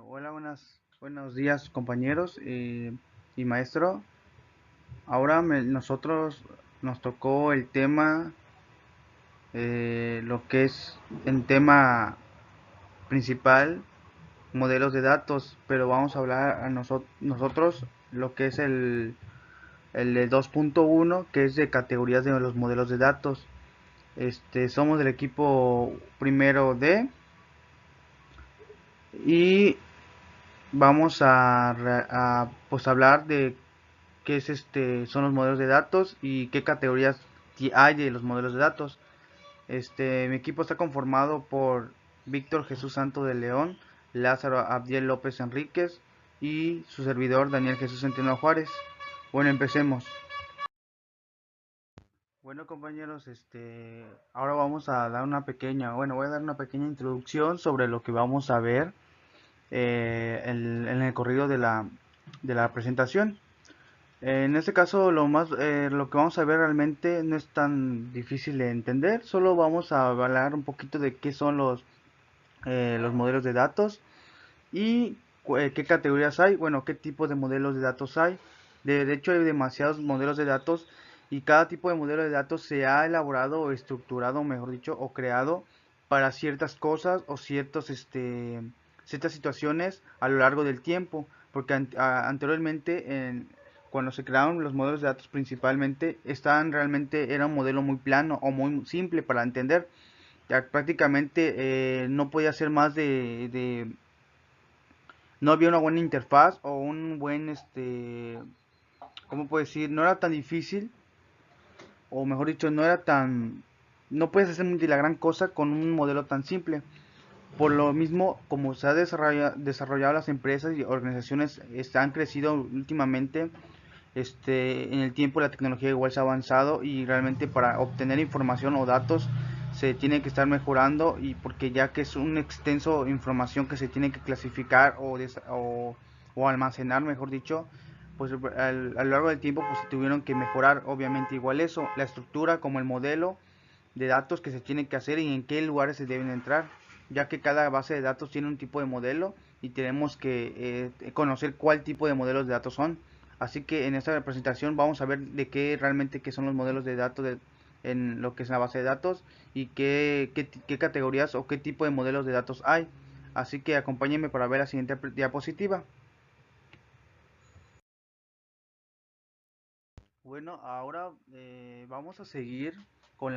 Hola, buenos días compañeros y maestro. Ahora nosotros nos tocó el tema, lo que es el tema principal, modelos de datos, pero vamos a hablar a nosotros lo que es el de 2.1, que es de categorías de los modelos de datos. Somos del equipo primero D y vamos pues hablar de qué es son los modelos de datos y qué categorías hay de los modelos de datos. Mi equipo está conformado por Víctor Jesús Santo de León, Lázaro Abdiel López Enríquez y su servidor Daniel Jesús Centeno Juárez. Bueno, empecemos. Bueno, compañeros, ahora vamos a dar voy a dar una pequeña introducción sobre lo que vamos a ver en el corrido de la presentación. En este caso, lo que vamos a ver realmente no es tan difícil de entender, solo vamos a hablar un poquito de qué son los modelos de datos y qué categorías hay, bueno, qué tipos de modelos de datos hay. De hecho, hay demasiados modelos de datos y cada tipo de modelo de datos se ha elaborado o estructurado, mejor dicho, o creado para ciertas cosas o ciertas situaciones a lo largo del tiempo, porque anteriormente, cuando se crearon los modelos de datos principalmente, era un modelo muy plano o muy simple para entender. Ya prácticamente no podía ser más no había una buena interfaz o un buen, ¿cómo puedo decir? No era tan difícil, o mejor dicho, no puedes hacer la gran cosa con un modelo tan simple. Por lo mismo, como se ha desarrollado las empresas y organizaciones han crecido últimamente, en el tiempo la tecnología igual se ha avanzado y realmente para obtener información o datos se tiene que estar mejorando y porque ya que es un extenso información que se tiene que clasificar o almacenar, mejor dicho, pues a lo largo del tiempo pues se tuvieron que mejorar obviamente igual eso, la estructura como el modelo de datos que se tiene que hacer y en qué lugares se deben entrar, ya que cada base de datos tiene un tipo de modelo y tenemos que conocer cuál tipo de modelos de datos son. Así que en esta presentación vamos a ver de qué son los modelos de datos en lo que es la base de datos y qué categorías o qué tipo de modelos de datos hay. Así que acompáñenme para ver la siguiente diapositiva. Bueno, ahora vamos a seguir con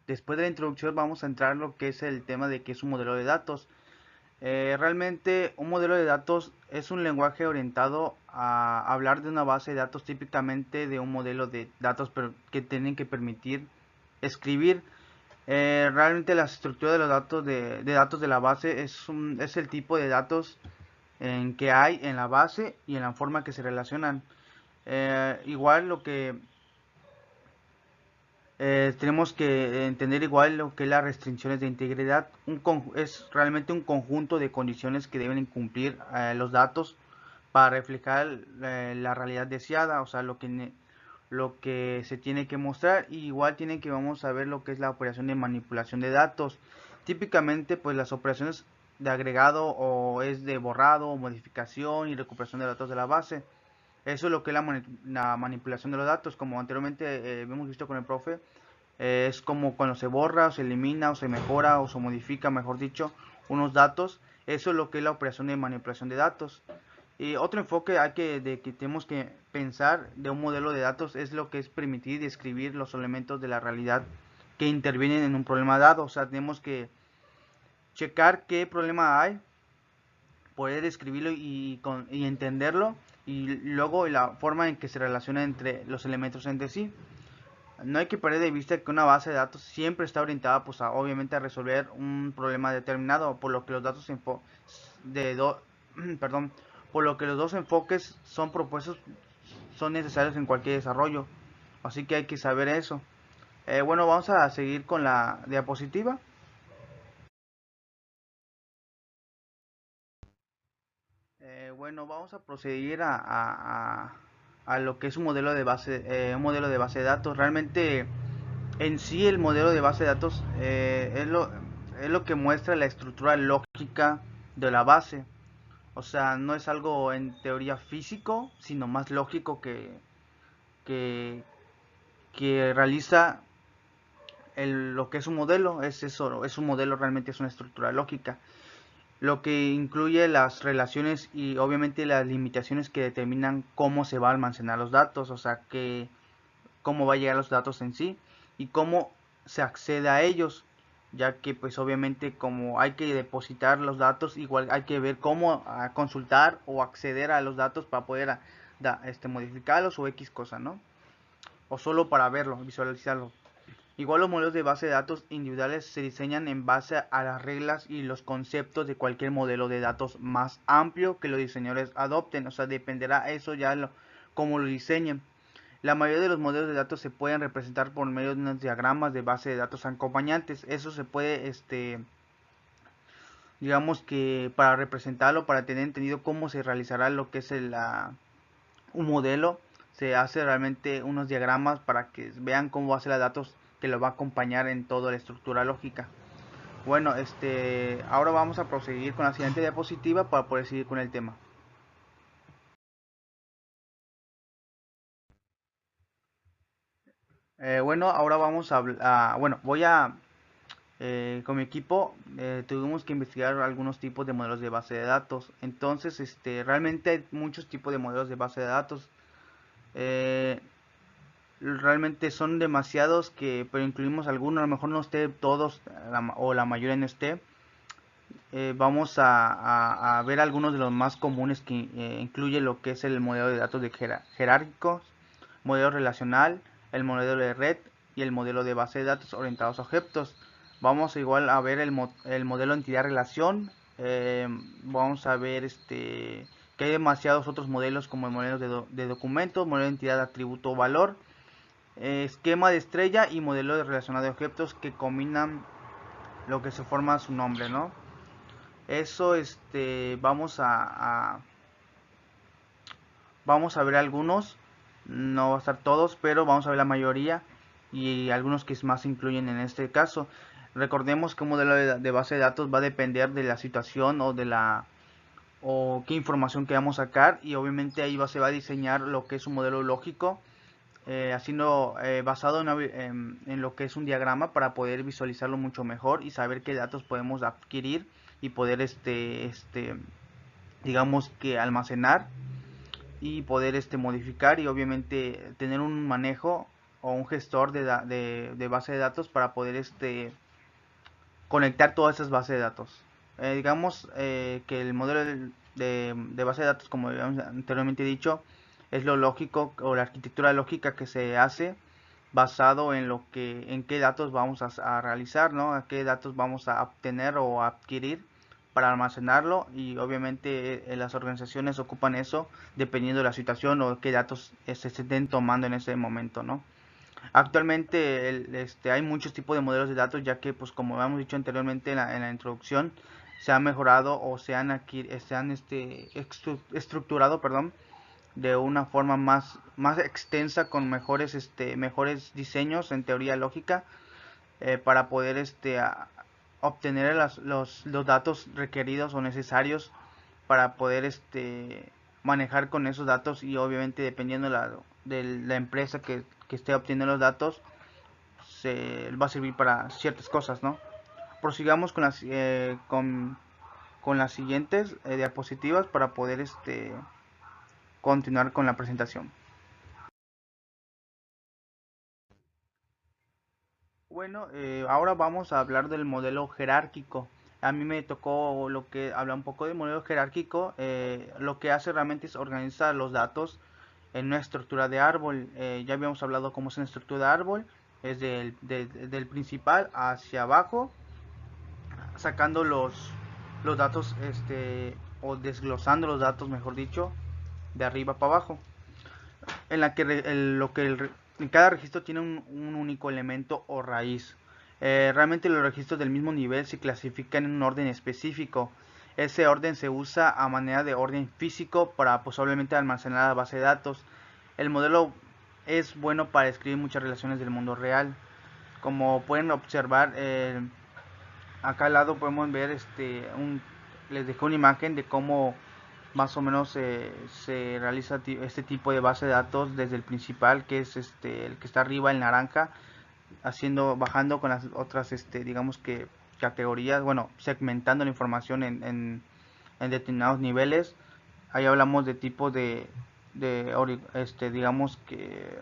después de la introducción vamos a entrar en lo que es el tema de qué es un modelo de datos. Realmente un modelo de datos es un lenguaje orientado a hablar de una base de datos, típicamente de un modelo de datos que tienen que permitir escribir. Realmente la estructura de los datos de datos de la base es el tipo de datos en que hay en la base y en la forma que se relacionan. Igual tenemos que entender igual lo que es las restricciones de integridad. Es realmente un conjunto de condiciones que deben cumplir los datos para reflejar la realidad deseada, o sea, lo que se tiene que mostrar. Y igual vamos a ver lo que es la operación de manipulación de datos. Típicamente, pues las operaciones de agregado o es de borrado, modificación y recuperación de datos de la base. Eso es lo que es la manipulación de los datos, como anteriormente hemos visto con el profe. Es como cuando se borra o se elimina o se mejora o se modifica, mejor dicho, unos datos. Eso es lo que es la operación de manipulación de datos. Y otro enfoque de que tenemos que pensar de un modelo de datos es lo que es permitir describir los elementos de la realidad que intervienen en un problema dado. O sea, tenemos que checar qué problema hay, poder describirlo y entenderlo, y luego la forma en que se relaciona entre los elementos entre sí. No hay que perder de vista que una base de datos siempre está orientada pues obviamente a resolver un problema determinado, por lo que los datos de do perdón, por lo que los dos enfoques son necesarios en cualquier desarrollo. Así que hay que saber eso. Bueno, vamos a seguir con la diapositiva. Bueno, vamos a proceder a lo que es un modelo de base de datos. Realmente en sí el modelo de base de datos es lo que muestra la estructura lógica de la base. O sea, no es algo en teoría físico, sino más lógico que, que realiza lo que es un modelo. Es eso, es un modelo, realmente es una estructura lógica. Lo que incluye las relaciones y obviamente las limitaciones que determinan cómo se va a almacenar los datos, o sea, cómo va a llegar los datos en sí y cómo se accede a ellos, ya que pues obviamente como hay que depositar los datos, igual hay que ver cómo consultar o acceder a los datos para poder modificarlos o X cosa, ¿no? O solo para verlo, visualizarlo. Igual los modelos de base de datos individuales se diseñan en base a las reglas y los conceptos de cualquier modelo de datos más amplio que los diseñadores adopten. O sea, dependerá eso ya cómo lo diseñen. La mayoría de los modelos de datos se pueden representar por medio de unos diagramas de base de datos acompañantes. Eso se puede, digamos que para representarlo, para tener entendido cómo se realizará lo que es un modelo, se hace realmente unos diagramas para que vean cómo va a ser los datos que lo va a acompañar en toda la estructura lógica. Bueno, ahora vamos a proseguir con la siguiente diapositiva para poder seguir con el tema. Bueno, ahora vamos bueno, con mi equipo tuvimos que investigar algunos tipos de modelos de base de datos. Entonces, realmente hay muchos tipos de modelos de base de datos. Eh, Realmente son demasiados pero incluimos algunos, a lo mejor no esté todos o la mayoría no esté. Vamos a ver algunos de los más comunes que incluye lo que es el modelo de datos de jerárquicos, modelo relacional, el modelo de red y el modelo de base de datos orientados a objetos. Vamos igual a ver el modelo entidad relación. Vamos a ver que hay demasiados otros modelos como el modelo de documentos, modelo de entidad atributo o valor, esquema de estrella y modelo de relacionado de objetos que combinan lo que se forma su nombre, ¿no? Eso, vamos a ver algunos, no va a estar todos, pero vamos a ver la mayoría y algunos que más se incluyen en este caso. Recordemos que un modelo de base de datos va a depender de la situación o qué información queramos sacar, y obviamente ahí se va a diseñar lo que es un modelo lógico, basado en lo que es un diagrama para poder visualizarlo mucho mejor y saber qué datos podemos adquirir y poder digamos que almacenar y poder modificar y obviamente tener un manejo o un gestor de base de datos para poder conectar todas esas bases de datos. Digamos que el modelo de base de datos, como habíamos anteriormente dicho, es lo lógico o la arquitectura lógica que se hace basado en qué datos vamos a realizar, ¿no? A qué datos vamos a obtener o a adquirir para almacenarlo, y obviamente las organizaciones ocupan eso dependiendo de la situación o qué datos se estén tomando en ese momento, ¿no? Actualmente hay muchos tipos de modelos de datos, ya que pues como habíamos dicho anteriormente en la introducción, se ha mejorado o estructurado, perdón, de una forma más extensa con mejores diseños en teoría lógica, para poder obtener los datos requeridos o necesarios para poder manejar con esos datos, y obviamente dependiendo de la empresa que esté obteniendo los datos se va a servir para ciertas cosas, ¿no? Prosigamos con las siguientes diapositivas para poder continuar con la presentación. Bueno, ahora vamos a hablar del modelo jerárquico. A mí me tocó lo que habla un poco del modelo jerárquico. Lo que hace realmente es organizar los datos en una estructura de árbol. Ya habíamos hablado cómo es una estructura de árbol. Es del principal hacia abajo, sacando los datos, o desglosando los datos, mejor dicho, de arriba para abajo, en la que en cada registro tiene un único elemento o raíz. Realmente los registros del mismo nivel se clasifican en un orden específico. Ese orden se usa a manera de orden físico para posiblemente almacenar la base de datos. El modelo es bueno para escribir muchas relaciones del mundo real. Como pueden observar, acá al lado podemos ver les dejé una imagen de cómo más o menos se realiza este tipo de base de datos desde el principal, que es el que está arriba, el naranja, bajando con las otras, digamos que categorías, bueno, segmentando la información en determinados niveles. Ahí hablamos de tipos digamos que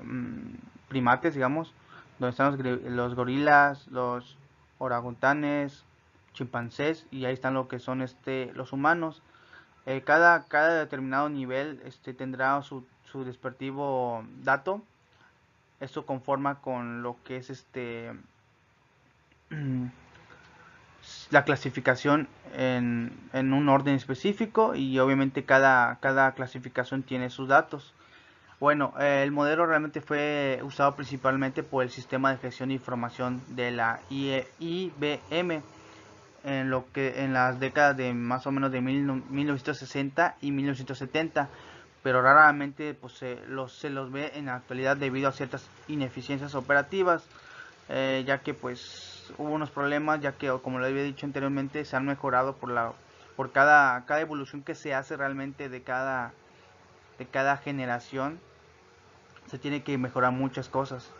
primates, digamos, donde están los gorilas, los orangutanes, chimpancés, y ahí están lo que son los humanos. Cada determinado nivel tendrá su respectivo dato. Esto conforma con lo que es la clasificación en un orden específico, y obviamente cada clasificación tiene sus datos. Bueno, el modelo realmente fue usado principalmente por el sistema de gestión de información de la IBM en las décadas de más o menos de 1960 y 1970, pero raramente pues, se los ve en la actualidad debido a ciertas ineficiencias operativas, ya que pues hubo unos problemas, ya que como lo había dicho anteriormente, se han mejorado por cada evolución que se hace realmente de cada generación. Se tiene que mejorar muchas cosas.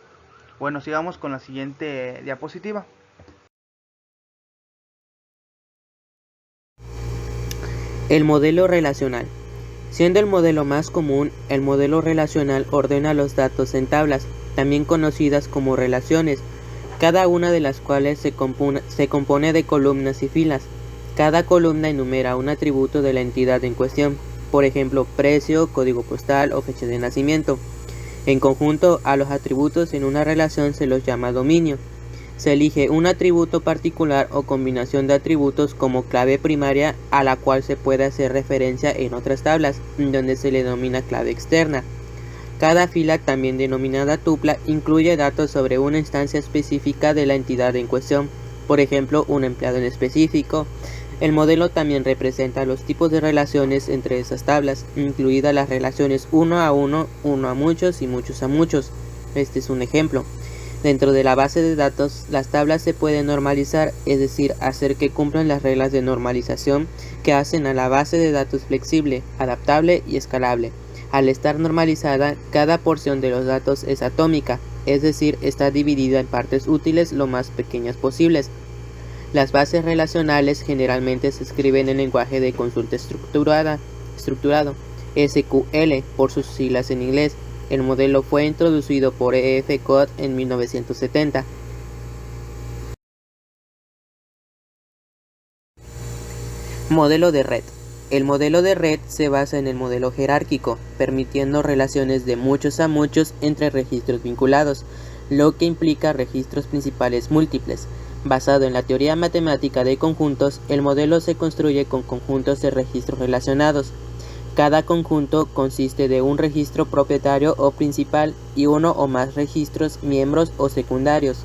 Bueno, sigamos con la siguiente diapositiva. El modelo relacional. Siendo el modelo más común, el modelo relacional ordena los datos en tablas, también conocidas como relaciones, cada una de las cuales se compone de columnas y filas. Cada columna enumera un atributo de la entidad en cuestión, por ejemplo, precio, código postal o fecha de nacimiento. En conjunto, a los atributos en una relación se los llama dominio. Se elige un atributo particular o combinación de atributos como clave primaria a la cual se puede hacer referencia en otras tablas, donde se le denomina clave externa. Cada fila, también denominada tupla, incluye datos sobre una instancia específica de la entidad en cuestión, por ejemplo, un empleado en específico. El modelo también representa los tipos de relaciones entre esas tablas, incluidas las relaciones uno a uno, uno a muchos y muchos a muchos. Este es un ejemplo. Dentro de la base de datos, las tablas se pueden normalizar, es decir, hacer que cumplan las reglas de normalización que hacen a la base de datos flexible, adaptable y escalable. Al estar normalizada, cada porción de los datos es atómica, es decir, está dividida en partes útiles lo más pequeñas posibles. Las bases relacionales generalmente se escriben en lenguaje de consulta estructurado, SQL por sus siglas en inglés. El modelo fue introducido por E.F. Codd en 1970. Modelo de red. El modelo de red se basa en el modelo jerárquico, permitiendo relaciones de muchos a muchos entre registros vinculados, lo que implica registros principales múltiples. Basado en la teoría matemática de conjuntos, el modelo se construye con conjuntos de registros relacionados. Cada conjunto consiste de un registro propietario o principal y uno o más registros miembros o secundarios.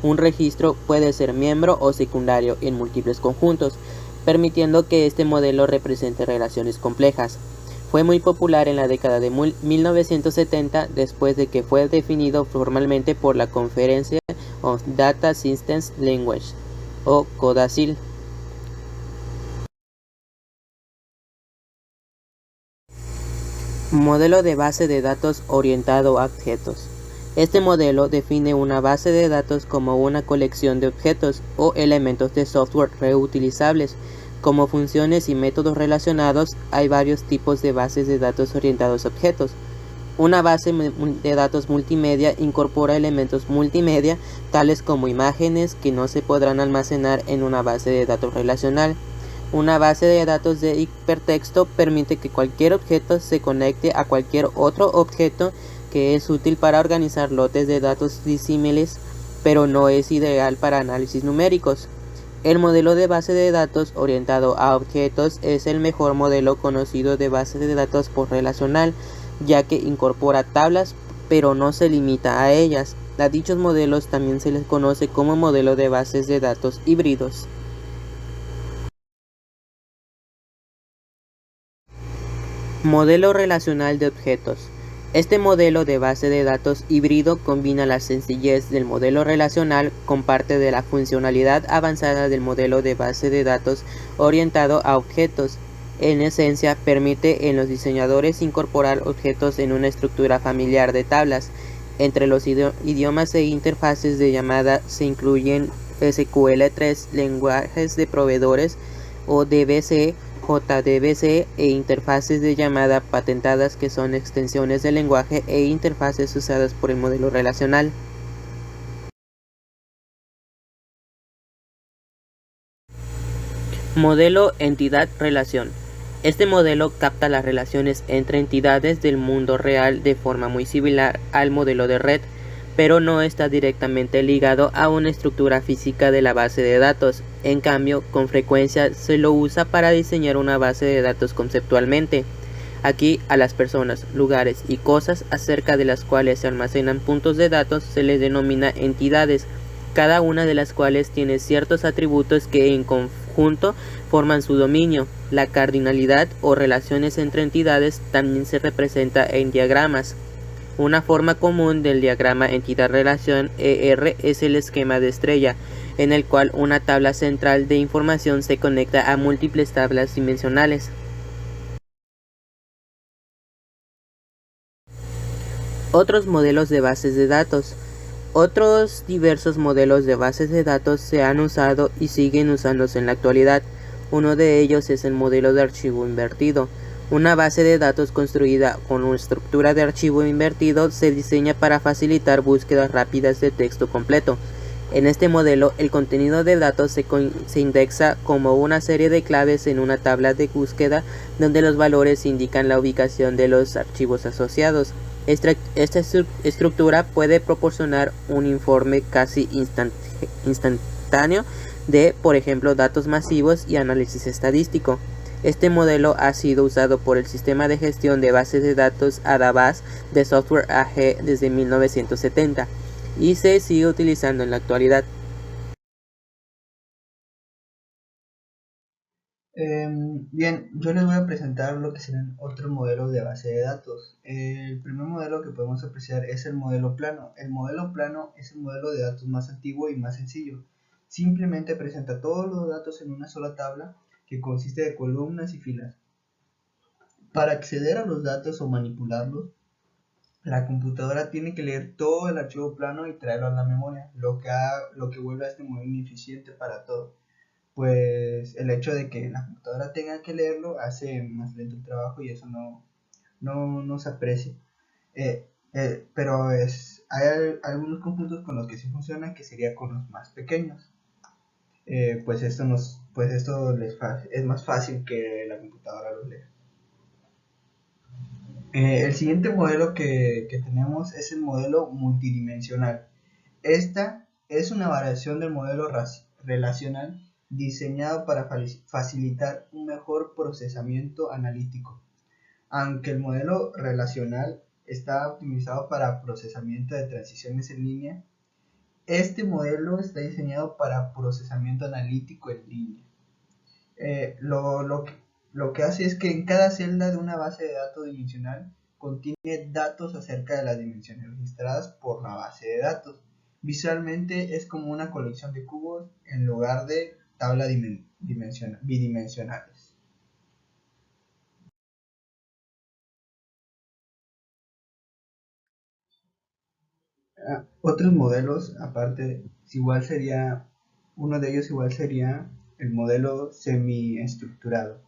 Un registro puede ser miembro o secundario en múltiples conjuntos, permitiendo que este modelo represente relaciones complejas. Fue muy popular en la década de 1970 después de que fue definido formalmente por la Conference of Data Systems Language, o CODASIL. Modelo de base de datos orientado a objetos. Este modelo define una base de datos como una colección de objetos o elementos de software reutilizables. Como funciones y métodos relacionados, hay varios tipos de bases de datos orientados a objetos. Una base de datos multimedia incorpora elementos multimedia, tales como imágenes que no se podrán almacenar en una base de datos relacional. Una base de datos de hipertexto permite que cualquier objeto se conecte a cualquier otro objeto, que es útil para organizar lotes de datos disímiles, pero no es ideal para análisis numéricos. El modelo de base de datos orientado a objetos es el mejor modelo conocido de base de datos por relacional, ya que incorpora tablas, pero no se limita a ellas. A dichos modelos también se les conoce como modelo de bases de datos híbridos. Modelo relacional de objetos. Este modelo de base de datos híbrido combina la sencillez del modelo relacional con parte de la funcionalidad avanzada del modelo de base de datos orientado a objetos. En esencia, permite en los diseñadores incorporar objetos en una estructura familiar de tablas. Entre los idiomas e interfaces de llamada se incluyen SQL3, lenguajes de proveedores o DBC, JDBC e interfaces de llamada patentadas que son extensiones del lenguaje e interfaces usadas por el modelo relacional. Modelo entidad-relación. Este modelo capta las relaciones entre entidades del mundo real de forma muy similar al modelo de red, pero no está directamente ligado a una estructura física de la base de datos. En cambio, con frecuencia se lo usa para diseñar una base de datos conceptualmente. Aquí a las personas, lugares y cosas acerca de las cuales se almacenan puntos de datos se les denomina entidades, cada una de las cuales tiene ciertos atributos que en conjunto forman su dominio. La cardinalidad o relaciones entre entidades también se representa en diagramas. Una forma común del diagrama entidad-relación ER es el esquema de estrella, en el cual una tabla central de información se conecta a múltiples tablas dimensionales. Otros modelos de bases de datos. Otros diversos modelos de bases de datos se han usado y siguen usándose en la actualidad. Uno de ellos es el modelo de archivo invertido. Una base de datos construida con una estructura de archivo invertido se diseña para facilitar búsquedas rápidas de texto completo. En este modelo, el contenido de datos se indexa como una serie de claves en una tabla de búsqueda donde los valores indican la ubicación de los archivos asociados. Esta estructura puede proporcionar un informe casi instantáneo de, por ejemplo, datos masivos y análisis estadístico. Este modelo ha sido usado por el sistema de gestión de bases de datos ADABAS de Software AG desde 1970 y se sigue utilizando en la actualidad. Bien, yo les voy a presentar lo que serán otros modelos de base de datos. El primer modelo que podemos apreciar es el modelo plano. El modelo plano es el modelo de datos más antiguo y más sencillo. Simplemente presenta todos los datos en una sola tabla que consiste de columnas y filas. Para acceder a los datos o manipularlos, la computadora tiene que leer todo el archivo plano y traerlo a la memoria, lo que vuelve a este modelo ineficiente para todo. Pues el hecho de que la computadora tenga que leerlo hace más lento el trabajo y eso no se aprecia. Pero hay algunos conjuntos con los que sí funciona, que sería con los más pequeños. Pues esto es más fácil que la computadora los lea. El siguiente modelo que tenemos es el modelo multidimensional. Esta es una variación del modelo relacional diseñado para facilitar un mejor procesamiento analítico. Aunque el modelo relacional está optimizado para procesamiento de transiciones en línea, este modelo está diseñado para procesamiento analítico en línea. Lo que hace es que en cada celda de una base de datos dimensional contiene datos acerca de las dimensiones registradas por la base de datos. Visualmente es como una colección de cubos en lugar de tablas bidimensionales. Otros modelos, aparte, uno de ellos igual sería el modelo semiestructurado.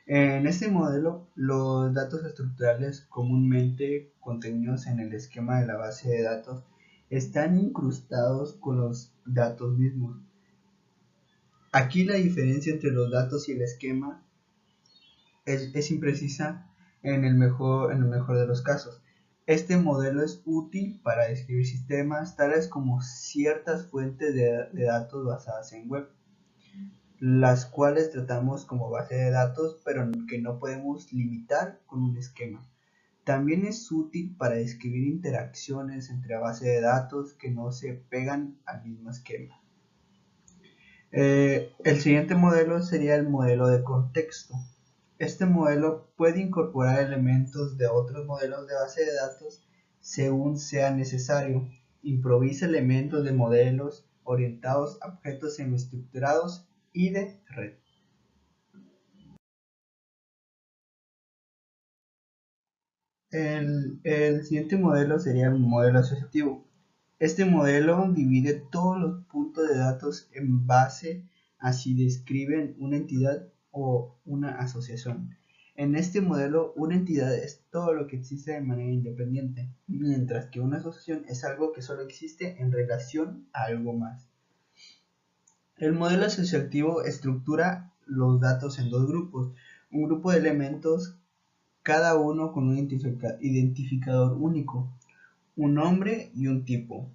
En este modelo, los datos estructurales comúnmente contenidos en el esquema de la base de datos están incrustados con los datos mismos. Aquí la diferencia entre los datos y el esquema es imprecisa en el mejor de los casos. Este modelo es útil para describir sistemas tales como ciertas fuentes de datos basadas en web, las cuales tratamos como base de datos, pero que no podemos limitar con un esquema. También es útil para describir interacciones entre bases de datos que no se pegan al mismo esquema. El siguiente modelo sería el modelo de contexto. Este modelo puede incorporar elementos de otros modelos de base de datos según sea necesario. Improvisa elementos de modelos orientados a objetos semiestructurados y de red. El siguiente modelo sería un modelo asociativo. Este modelo divide todos los puntos de datos en base a si describen una entidad o una asociación. En este modelo, una entidad es todo lo que existe de manera independiente, mientras que una asociación es algo que solo existe en relación a algo más. El modelo asociativo estructura los datos en dos grupos: un grupo de elementos, cada uno con un identificador único, un nombre y un tipo,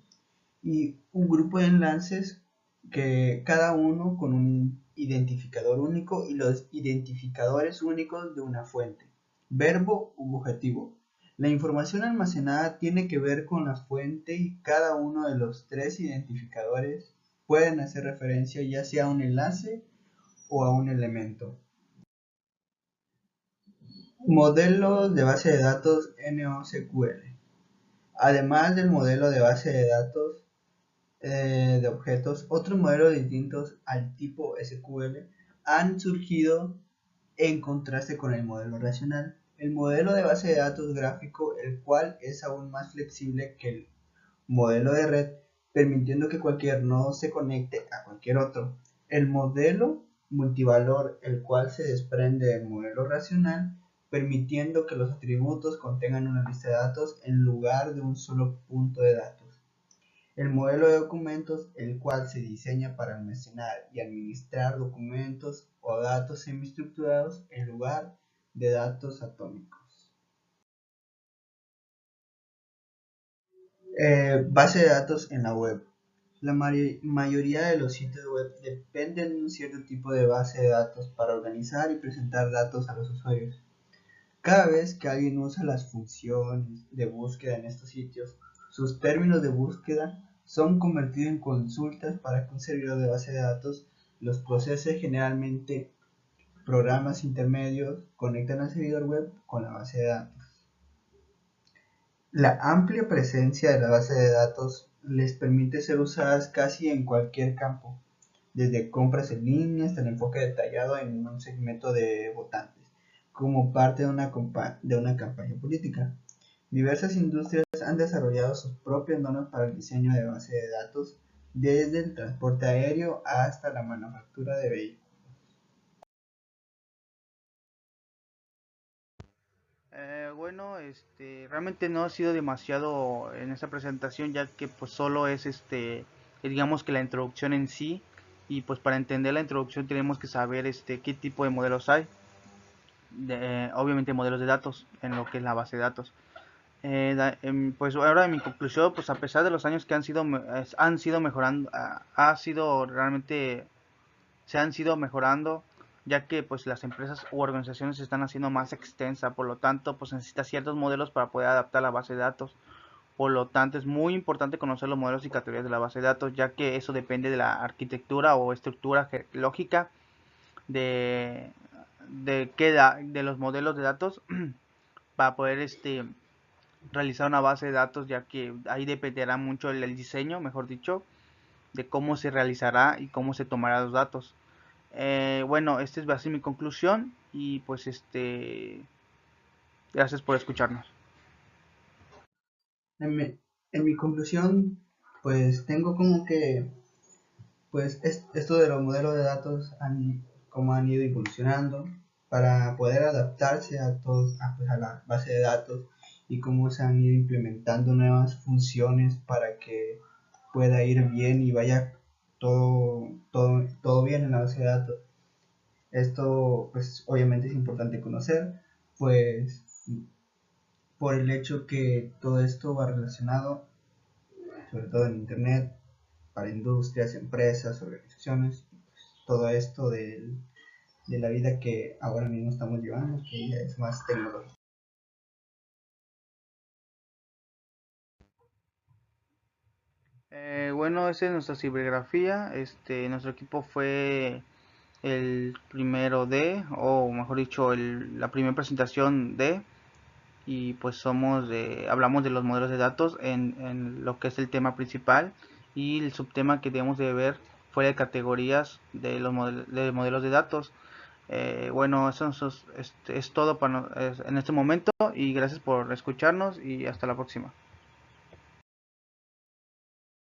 y un grupo de enlaces que cada uno con un identificador único y los identificadores únicos de una fuente, verbo u objetivo. La información almacenada tiene que ver con la fuente y cada uno de los tres identificadores pueden hacer referencia ya sea a un enlace o a un elemento. Modelos de base de datos NoSQL. Además del modelo de base de datos de objetos, otros modelos distintos al tipo SQL han surgido en contraste con el modelo relacional. El modelo de base de datos gráfico, el cual es aún más flexible que el modelo de red, permitiendo que cualquier nodo se conecte a cualquier otro. El modelo multivalor, el cual se desprende del modelo racional, permitiendo que los atributos contengan una lista de datos en lugar de un solo punto de datos. El modelo de documentos, el cual se diseña para almacenar y administrar documentos o datos semiestructurados en lugar de datos atómicos. Base de datos en la web. La mayoría de los sitios web dependen de un cierto tipo de base de datos para organizar y presentar datos a los usuarios. Cada vez que alguien usa las funciones de búsqueda en estos sitios, sus términos de búsqueda son convertidos en consultas para que un servidor de base de datos los procese. Generalmente, programas intermedios conectan al servidor web con la base de datos. La amplia presencia de la base de datos les permite ser usadas casi en cualquier campo, desde compras en línea hasta el enfoque detallado en un segmento de votantes, como parte de una campaña política. Diversas industrias han desarrollado sus propias normas para el diseño de base de datos, desde el transporte aéreo hasta la manufactura de vehículos. Bueno, realmente no ha sido demasiado en esta presentación, ya que pues solo es digamos que la introducción en sí, y pues para entender la introducción tenemos que saber qué tipo de modelos hay, obviamente modelos de datos en lo que es la base de datos. Pues ahora en mi conclusión, pues a pesar de los años que han sido mejorando, ha sido realmente se han sido mejorando, ya que pues las empresas u organizaciones se están haciendo más extensa, por lo tanto pues necesita ciertos modelos para poder adaptar la base de datos. Por lo tanto es muy importante conocer los modelos y categorías de la base de datos, ya que eso depende de la arquitectura o estructura lógica de de los modelos de datos para poder realizar una base de datos, ya que ahí dependerá mucho el diseño, mejor dicho, de cómo se realizará y cómo se tomará los datos. Bueno, esta es así mi conclusión y pues gracias por escucharnos. En mi conclusión, pues tengo como que, pues esto de los modelos de datos, cómo han ido evolucionando para poder adaptarse a todos, pues, a la base de datos, y cómo se han ido implementando nuevas funciones para que pueda ir bien y vaya todo bien en la base de datos. Esto pues obviamente es importante conocer, pues por el hecho que todo esto va relacionado, sobre todo en internet, para industrias, empresas, organizaciones, pues, todo esto de la vida que ahora mismo estamos llevando, que ya es más tecnológica. Bueno, esa es nuestra cibergrafía. Nuestro equipo fue el primero de, o mejor dicho, la primera presentación de, y pues hablamos de los modelos de datos en lo que es el tema principal, y el subtema que debemos de ver fue de categorías de los de modelos de datos. Bueno, eso es todo en este momento, y gracias por escucharnos y hasta la próxima.